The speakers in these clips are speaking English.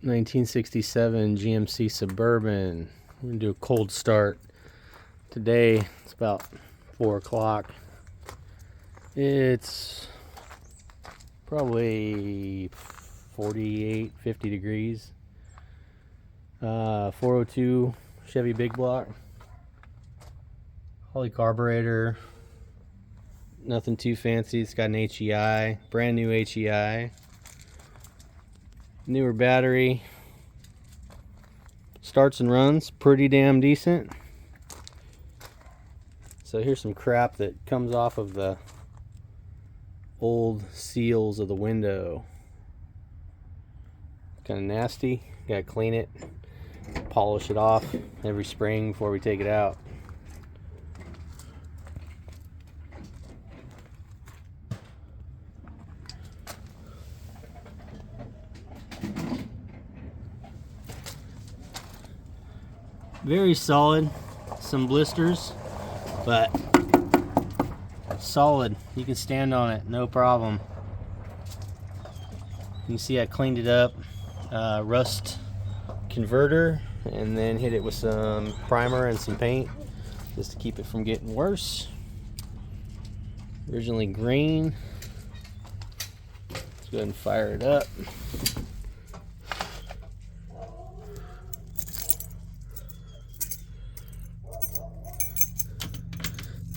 1967 GMC Suburban. We're gonna do a cold start today. It's about 4 o'clock. It's probably 48, 50 degrees. 402 Chevy big block. Holy carburetor. Nothing too fancy. It's got an HEI, brand new HEI. Newer battery. Starts and runs pretty damn decent. So here's some crap that comes off of the old seals of the window. Kind of nasty. Gotta clean it, polish it off every spring before we take it out. Very solid, some blisters, but solid. You can stand on it, no problem. You can see I cleaned it up, rust converter, and then hit it with some primer and some paint just to keep it from getting worse. Originally green. Let's go ahead and fire it up.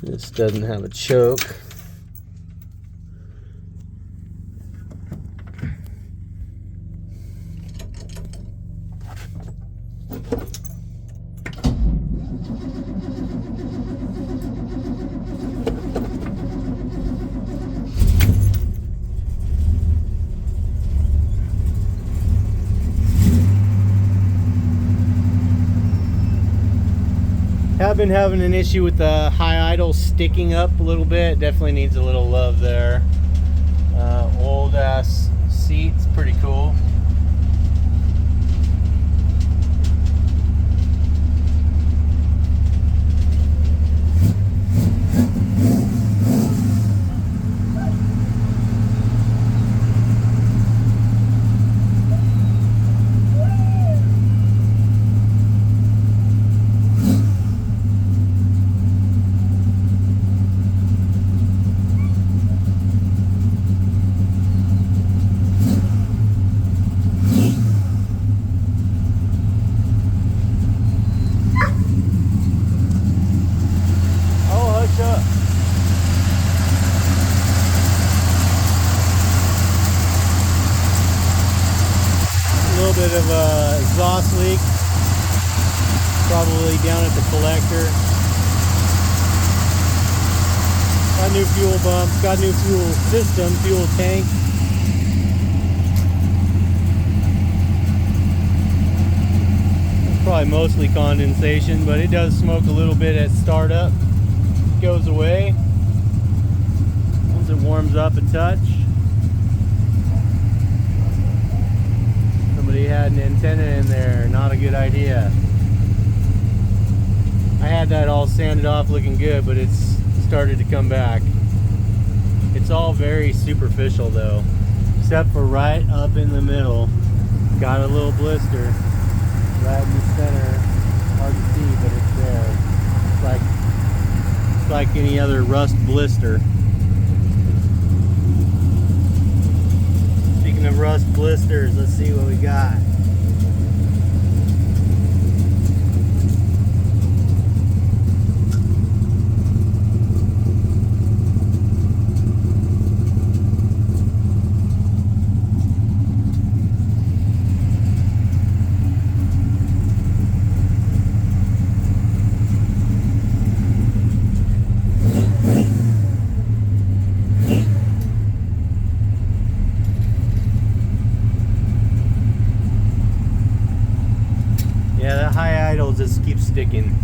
This doesn't have a choke. I've been having an issue with the high idle sticking up a little bit. Definitely needs a little love there. Old ass seats, pretty cool. A little bit of a exhaust leak, probably down at the collector. Got new fuel bumps, got new fuel system, fuel tank. It's probably mostly condensation, but it does smoke a little bit at startup. It goes away once it warms up a touch. Somebody had an antenna in there, not a good idea. I had that all sanded off looking good, but it's started to come back. It's all very superficial though, except for right up in the middle. Got a little blister right in the center. Hard to see, but it's there. It's like any other rust blister. Speaking of rust blisters, let's see what we got. Yeah, that high idle just keeps sticking.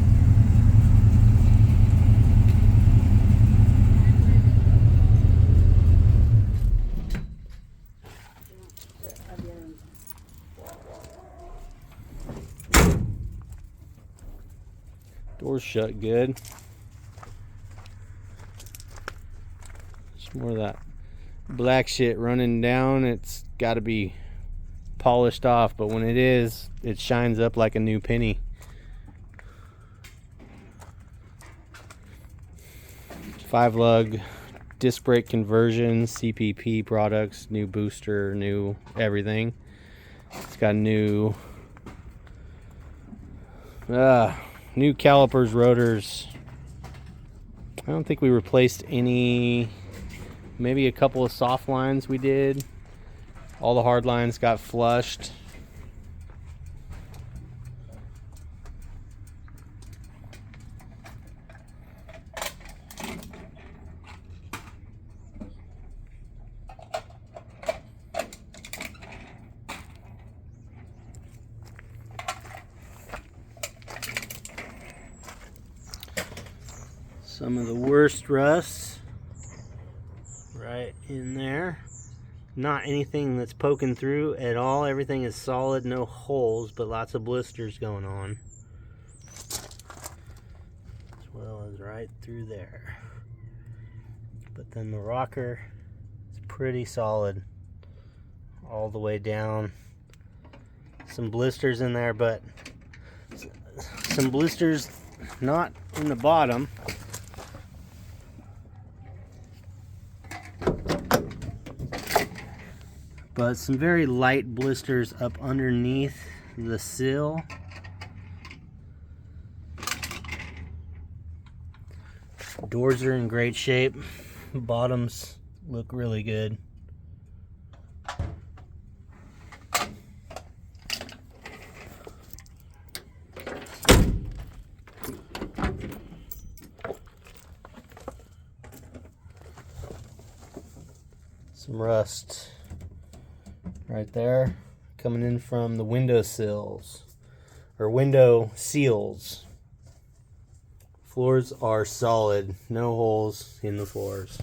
Door's shut good. Just more of that black shit running down. It's got to be polished off, but when it is, it shines up like a new penny. Five lug disc brake conversion, CPP products, new booster, new everything. It's got new calipers, rotors. I don't think we replaced any. Maybe a couple of soft lines we did. All the hard lines got flushed. Some of the worst rust right in there. Not anything that's poking through at all. Everything is solid, no holes, but lots of blisters going on. As well as right through there. But then the rocker is pretty solid all the way down. Some blisters in there, but some blisters not in the bottom. But some very light blisters up underneath the sill. Doors are in great shape. Bottoms look really good. Some rust right there coming in from the window sills or window seals. Floors are solid, no holes in the floors.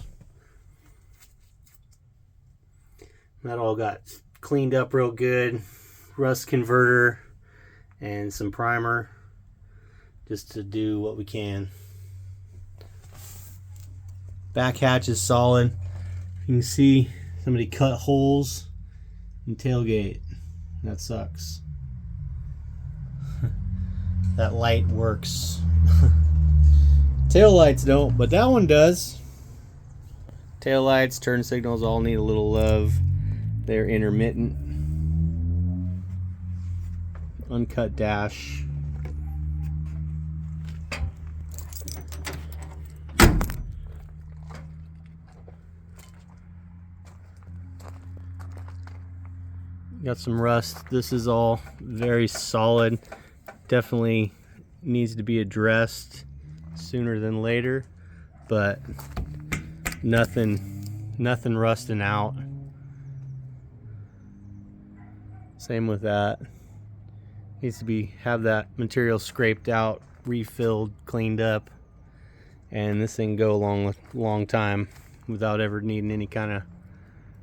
That all got cleaned up real good. Rust converter and some primer just to do what we can. Back hatch is solid. You can see somebody cut holes in tailgate. That sucks. That light works. Tail lights don't, but that one does. Tail lights, turn signals all need a little love. They're intermittent. Uncut dash. Got some rust. This is all very solid. Definitely needs to be addressed sooner than later, but nothing rusting out. Same with that. Needs to have that material scraped out, refilled, cleaned up, and this thing go a long time without ever needing any kind of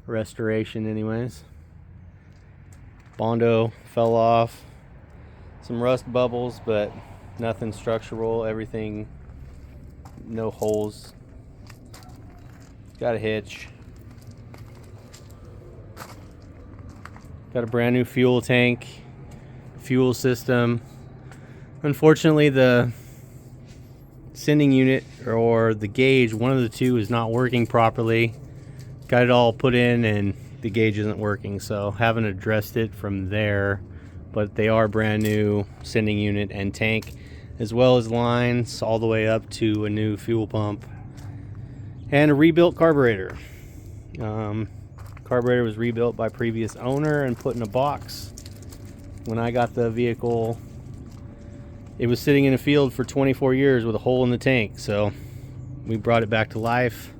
restoration anyways. Bondo fell off. Some rust bubbles, but nothing structural. Everything, no holes. Got a hitch. Got a brand new fuel tank, fuel system. Unfortunately, the sending unit or the gauge, one of the two, is not working properly. Got it all put in and the gauge isn't working, so haven't addressed it from there. But they are brand new sending unit and tank, as well as lines all the way up to a new fuel pump and a rebuilt carburetor. Carburetor was rebuilt by previous owner and put in a box. When I got the vehicle, it was sitting in a field for 24 years with a hole in the tank, so we brought it back to life.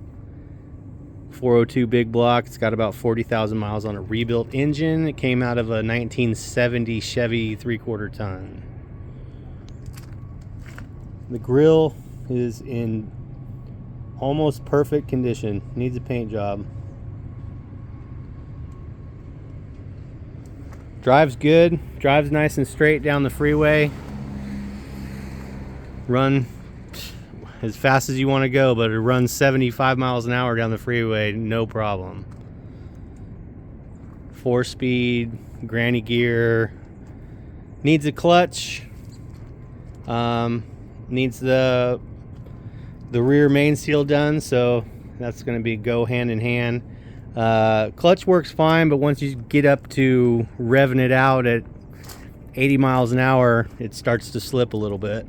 402 big block. It's got about 40,000 miles on a rebuilt engine. It came out of a 1970 Chevy 3/4 ton. The grill is in almost perfect condition. Needs a paint job. Drives good. Drives nice and straight down the freeway. Run as fast as you want to go, but it runs 75 miles an hour down the freeway, no problem. 4-speed, granny gear. Needs a clutch. Needs the rear main seal done, so that's going to be go hand in hand. Clutch works fine, but once you get up to revving it out at 80 miles an hour, it starts to slip a little bit.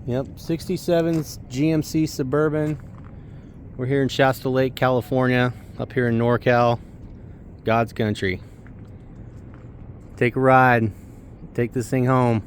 Yep, 67's GMC Suburban. We're here in Shasta Lake, California, up here in NorCal, God's country. Take a ride, take this thing home.